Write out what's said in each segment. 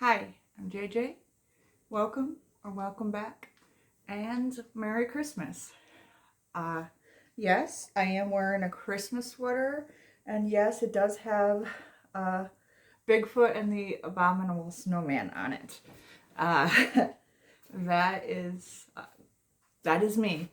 Hi, I'm JJ. Welcome or welcome back, and Merry Christmas. Uh, yes, I am wearing a Christmas sweater, and yes, it does have Bigfoot and the Abominable Snowman on it. Uh, that is that is me.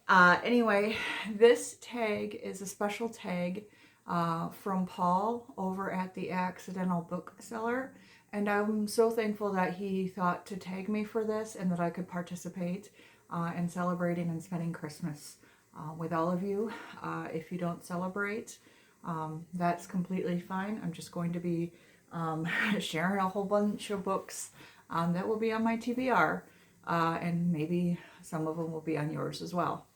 Anyway, this tag is a special tag from Paul over at the Accidental Bookseller. And I'm so thankful that he thought to tag me for this and that I could participate in celebrating and spending Christmas with all of you. If you don't celebrate, that's completely fine. I'm just going to be sharing a whole bunch of books that will be on my TBR, and maybe some of them will be on yours as well.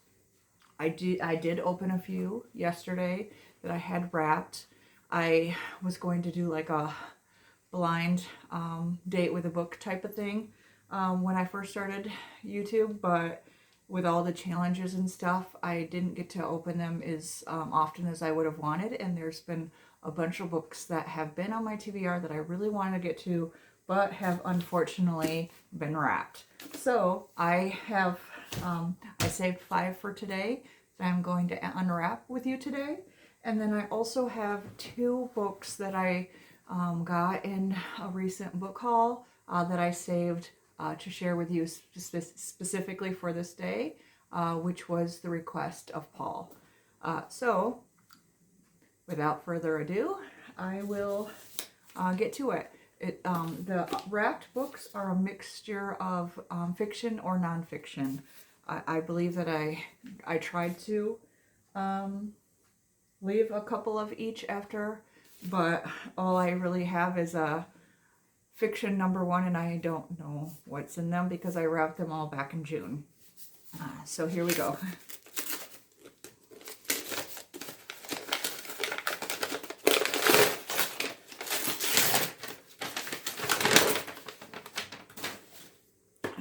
I did open a few yesterday that I had wrapped. I was going to do like a blind date with a book type of thing when I first started YouTube, but with all the challenges and stuff, I didn't get to open them as often as I would have wanted, and there's been a bunch of books that have been on my TBR that I really wanted to get to, but have unfortunately been wrapped. So I have, I saved 5 for today that I'm going to unwrap with you today. And then I also have 2 books that I got in a recent book haul that I saved to share with you specifically for this day, which was the request of Paul. So, without further ado, I will get to it. The wrapped books are a mixture of fiction or nonfiction. I believe that I tried to leave a couple of each after, but all I really have is a fiction number 1, and I don't know what's in them because I wrapped them all back in June. So here we go.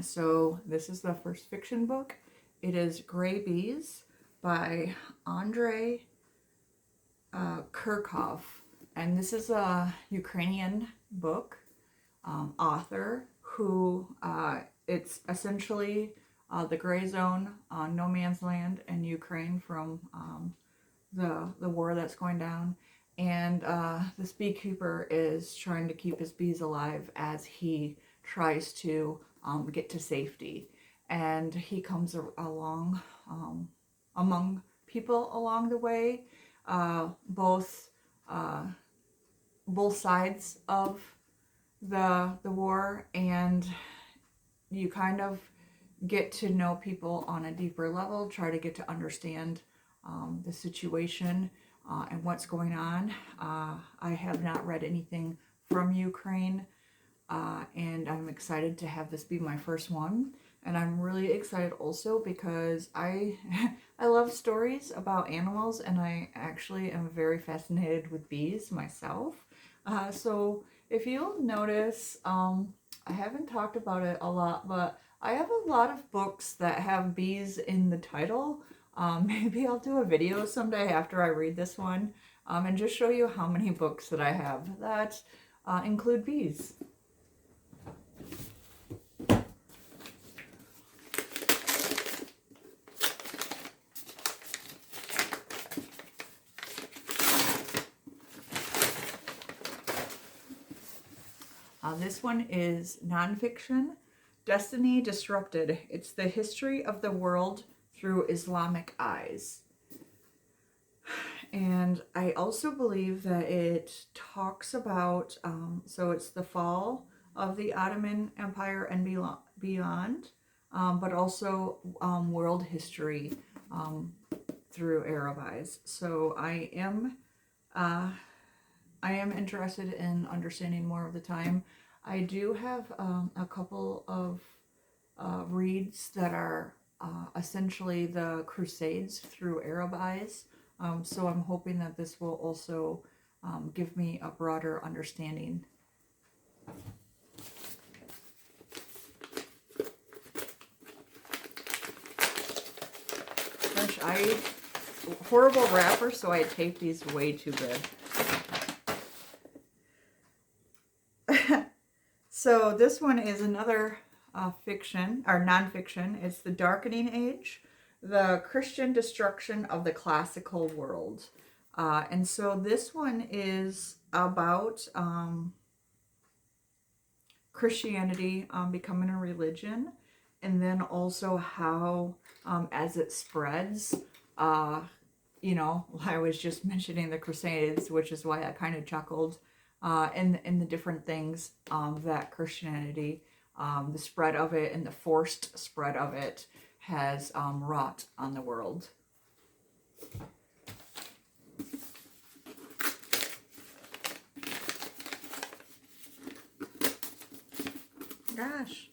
So this is the first fiction book. It is Gray Bees by Andrei Kurkov. And this is a Ukrainian book author who, it's essentially the gray zone, no man's land in Ukraine from the war that's going down. And this beekeeper is trying to keep his bees alive as he tries to get to safety. And he comes along among people along the way, both sides of the war, and you kind of get to know people on a deeper level, try to get to understand the situation and what's going on. I have not read anything from Ukraine, and I'm excited to have this be my first one. And I'm really excited also because I love stories about animals, and I actually am very fascinated with bees myself. So if you'll notice, I haven't talked about it a lot, but I have a lot of books that have bees in the title. Maybe I'll do a video someday after I read this one and just show you how many books that I have that include bees. This one is nonfiction, Destiny Disrupted. It's the history of the world through Islamic eyes. And I also believe that it talks about, so it's the fall of the Ottoman Empire and beyond, but also world history through Arab eyes. So I am interested in understanding more of the time. I do have a couple of reads that are essentially the Crusades through Arab eyes. So I'm hoping that this will also give me a broader understanding. Gosh, horrible wrapper, so I taped these way too good. So this one is another fiction or nonfiction. It's The Darkening Age, the Christian destruction of the classical world. And so this one is about Christianity becoming a religion, and then also how as it spreads, you know, I was just mentioning the Crusades, which is why I kind of chuckled in the different things that Christianity, the spread of it and the forced spread of it has wrought on the world. Gosh.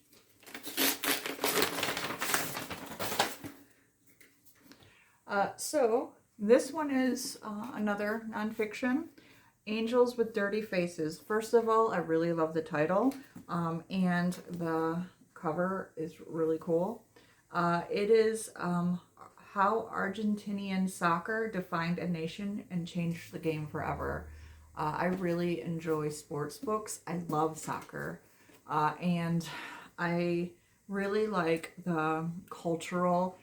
So this one is another nonfiction, Angels with Dirty Faces. First of all, I really love the title, and the cover is really cool. It is how Argentinian soccer defined a nation and changed the game forever. I really enjoy sports books. I love soccer. And I really like the cultural,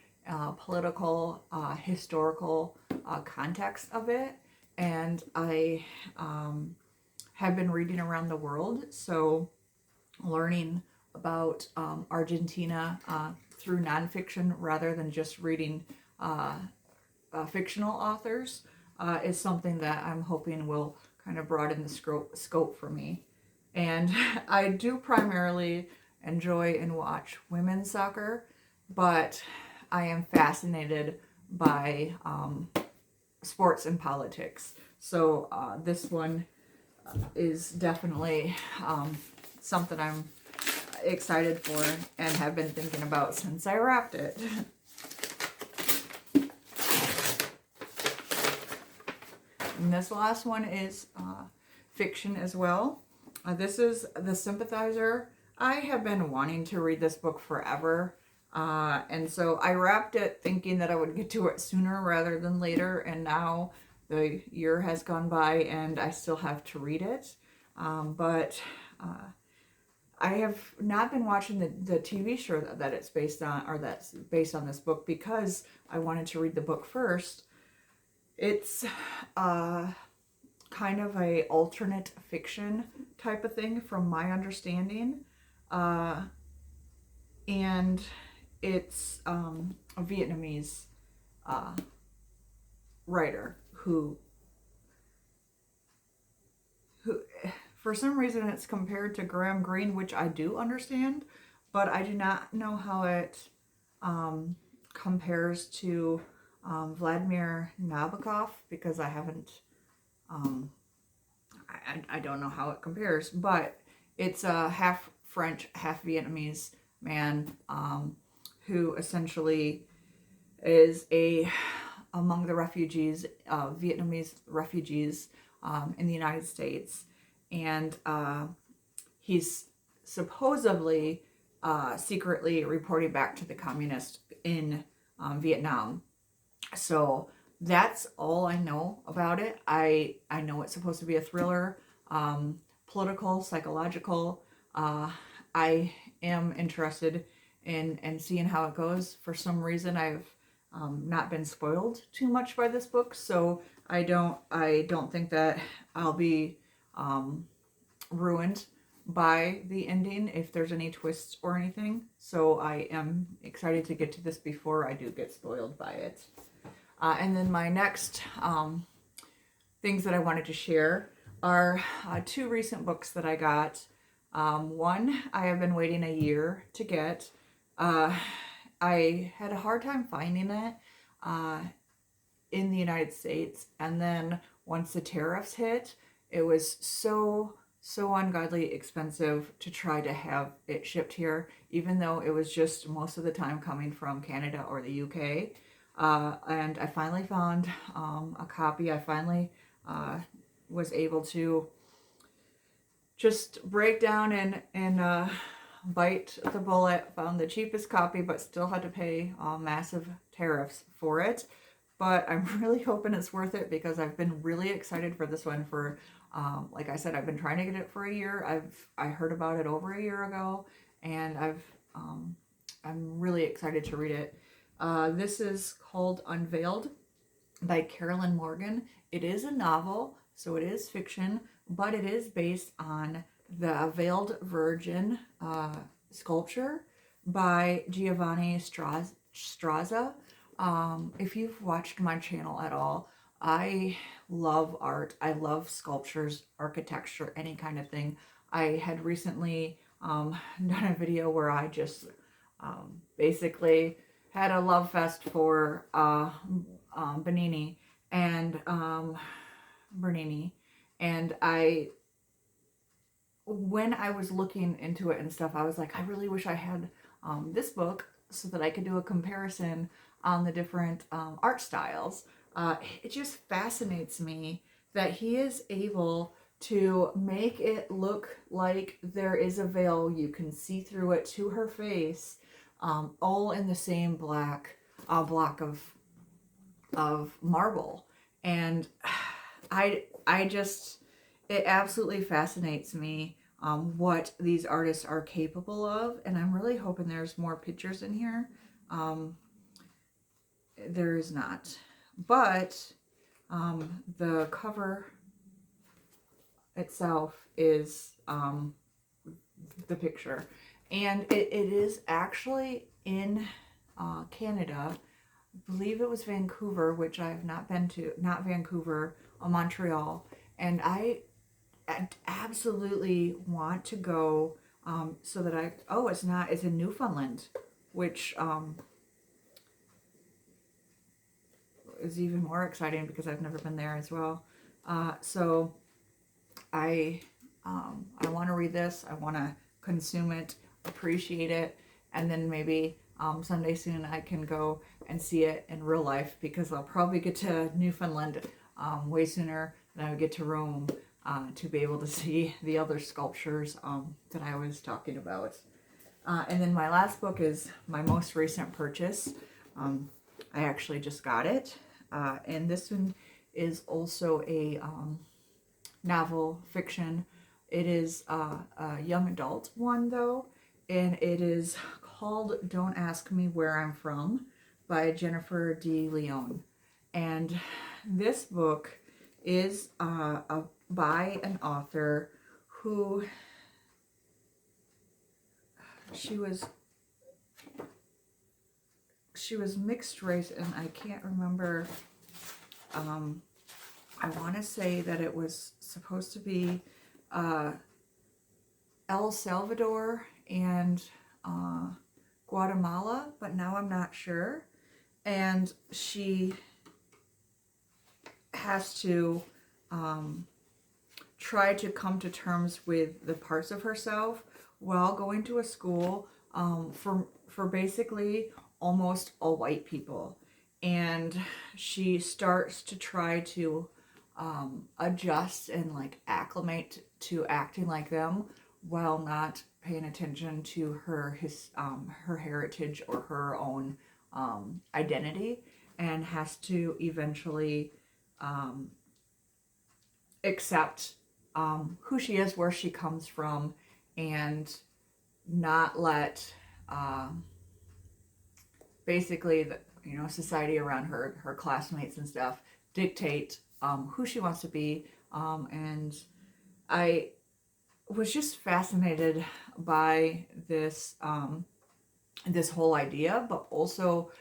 political, historical context of it. And I have been reading around the world, so learning about Argentina through nonfiction rather than just reading fictional authors is something that I'm hoping will kind of broaden the scope for me. And I do primarily enjoy and watch women's soccer, but I am fascinated by sports and politics. So this one is definitely something I'm excited for and have been thinking about since I wrapped it. And this last one is fiction as well. This is The Sympathizer. I have been wanting to read this book forever. And so I wrapped it thinking that I would get to it sooner rather than later. And now the year has gone by and I still have to read it. But I have not been watching the TV show that it's based on, or that's based on this book, because I wanted to read the book first. It's kind of a alternate fiction type of thing from my understanding. And it's a Vietnamese writer who for some reason it's compared to Graham Greene, which I do understand, but I do not know how it compares to Vladimir Nabokov, because I haven't I don't know how it compares, but it's a half French, half Vietnamese man who essentially is among the refugees, Vietnamese refugees in the United States, and he's supposedly secretly reporting back to the communists in Vietnam. So that's all I know about it. I know it's supposed to be a thriller, political, psychological. I am interested in seeing how it goes. For some reason, I've not been spoiled too much by this book, so I don't think that I'll be ruined by the ending if there's any twists or anything. So I am excited to get to this before I do get spoiled by it. And then my next things that I wanted to share are two recent books that I got. One I have been waiting a year to get. I had a hard time finding it in the United States, and then once the tariffs hit, it was so ungodly expensive to try to have it shipped here, even though it was just most of the time coming from Canada or the UK. And I finally found a copy. I finally was able to just break down and bite the bullet. Found the cheapest copy, but still had to pay massive tariffs for it. But I'm really hoping it's worth it, because I've been really excited for this one for Like I said, I've been trying to get it for a year. I heard about it over a year ago, and I'm really excited to read it. This is called Unveiled by Carolyn Morgan. It is a novel, so it is fiction, but it is based on the Veiled Virgin sculpture by Giovanni Strazza. If you've watched my channel at all, I love art. I love sculptures, architecture, any kind of thing. I had recently done a video where I just basically had a love fest for Bernini, and when I was looking into it and stuff, I was like, I really wish I had this book so that I could do a comparison on the different art styles. It just fascinates me that he is able to make it look like there is a veil. You can see through it to her face, all in the same black block of marble. And I just, it absolutely fascinates me what these artists are capable of, and I'm really hoping there's more pictures in here. There is not, but the cover itself is the picture, and it is actually in Canada. I believe it was Vancouver, which I have not been to, not Vancouver, Montreal, and I absolutely want to go so that it's in Newfoundland, which is even more exciting because I've never been there as well. So I want to read this. I want to consume it, appreciate it, and then maybe someday soon I can go and see it in real life, because I'll probably get to Newfoundland way sooner than I would get to Rome to be able to see the other sculptures that I was talking about. And then my last book is my most recent purchase. I actually just got it. And this one is also a novel fiction. It is a young adult one, though, and it is called Don't Ask Me Where I'm From by Jennifer D. Leone. And this book is by an author who she was mixed race, and I can't remember. I want to say that it was supposed to be El Salvador and Guatemala, but now I'm not sure. And she has to try to come to terms with the parts of herself while going to a school for basically almost all white people. And she starts to try to adjust and like acclimate to acting like them while not paying attention to her heritage or her own identity, and has to eventually accept who she is, where she comes from, and not let basically the society around her classmates and stuff dictate who she wants to be. And I was just fascinated by this this whole idea, but also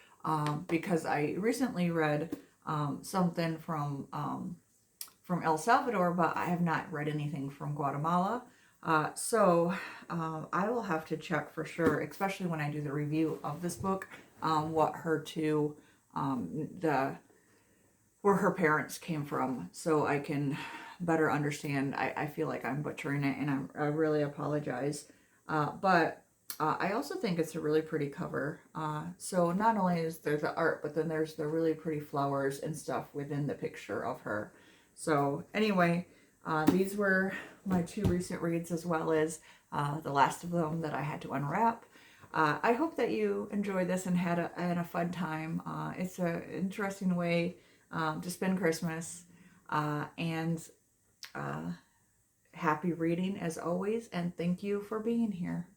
because I recently read something from El Salvador, but I have not read anything from Guatemala. So I will have to check for sure, especially when I do the review of this book, what her two, where her parents came from, so I can better understand. I feel like I'm butchering it, and I really apologize. But I also think it's a really pretty cover. So not only is there the art, but then there's the really pretty flowers and stuff within the picture of her. So anyway, these were my two recent reads, as well as the last of them that I had to unwrap. I hope that you enjoyed this and had a fun time. It's an interesting way to spend Christmas. And happy reading as always, and thank you for being here.